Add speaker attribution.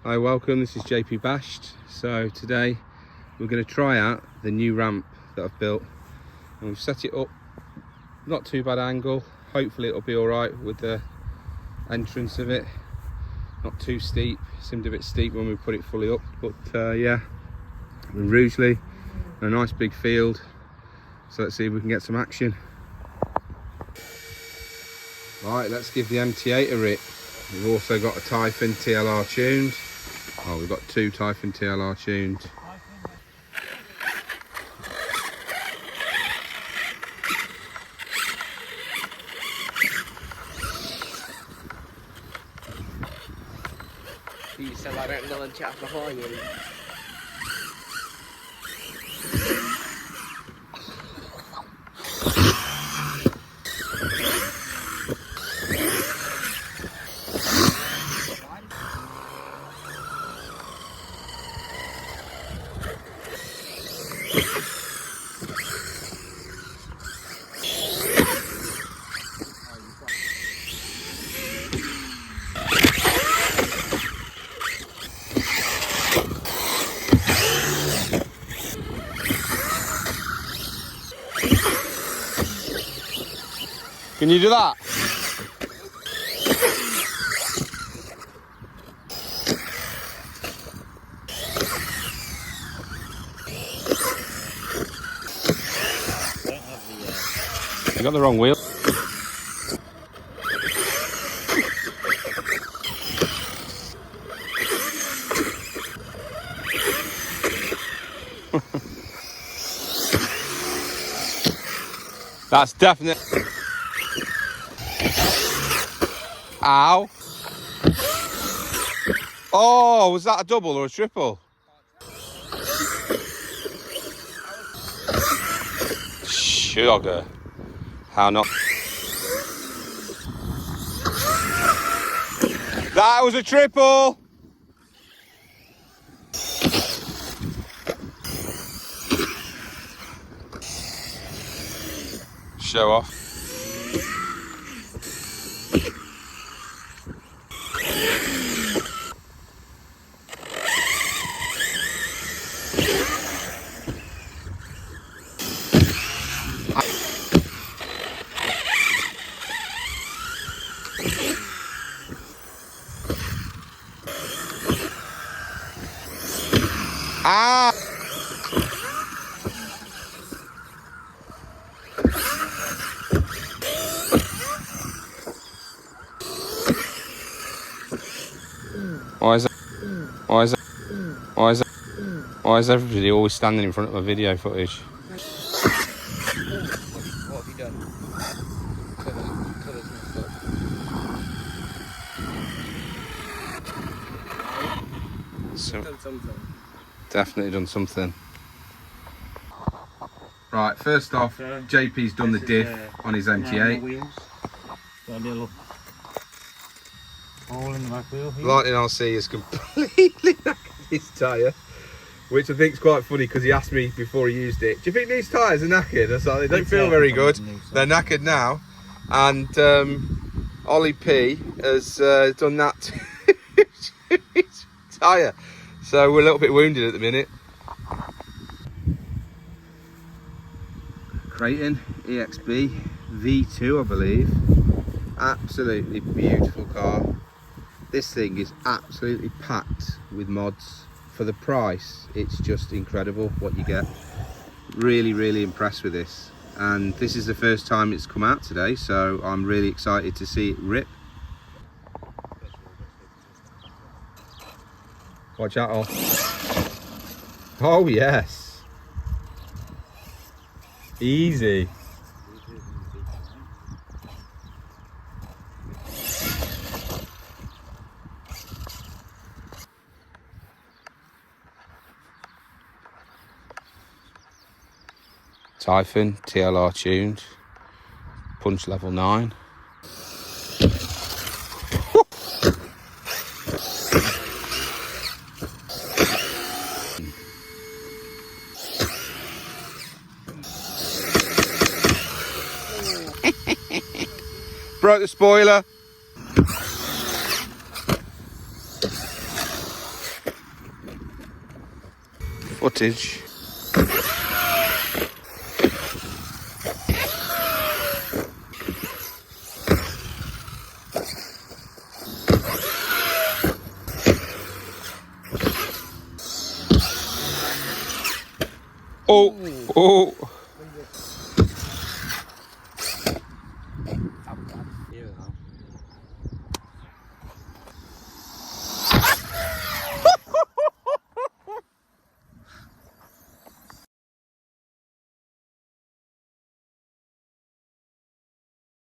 Speaker 1: Hi, welcome, this is JP Bashed. So today we're going to try out the new ramp that I've built, and we've set it up not too bad angle. Hopefully it'll be alright with the entrance of it, not too steep. Seemed a bit steep when we put it fully up, but yeah, we're in Rugeley, a nice big field, so let's see if we can get some action. Right, let's give the MT8 a rip. We've also got a Typhon TLR tuned. Oh, we've got two Typhon TLR tuned.
Speaker 2: You said I don't know the chat behind you.
Speaker 1: Can you do that? You got the wrong wheel. That's definite. Ow. Oh, was that a double or a triple? Sugar. How not? That was a triple. Show off. Ah! Why is everybody always standing in front of my video footage?
Speaker 2: What have you done? Colours messed up.
Speaker 1: So,
Speaker 2: Done something.
Speaker 1: definitely done something. Right, first off, JP's done the diff on his MT8.
Speaker 3: Got a little hole in the back wheel here.
Speaker 1: Lightning RC has completely knackered his tyre, which I think is quite funny because he asked me before he used it, do you think these tyres are knackered? I was like, they don't feel very good. They're knackered now. And Ollie P has done that to his tyre. So we're a little bit wounded at the minute. Creighton EXB V2, I believe. Absolutely beautiful car. This thing is absolutely packed with mods. For the price, it's just incredible what you get. Really, really impressed with this. And this is the first time it's come out today, so I'm really excited to see it rip. Watch out, all. Oh yes. Easy. Typhon TLR tuned, punch level 9. Broke the spoiler. Footage. Oh, oh.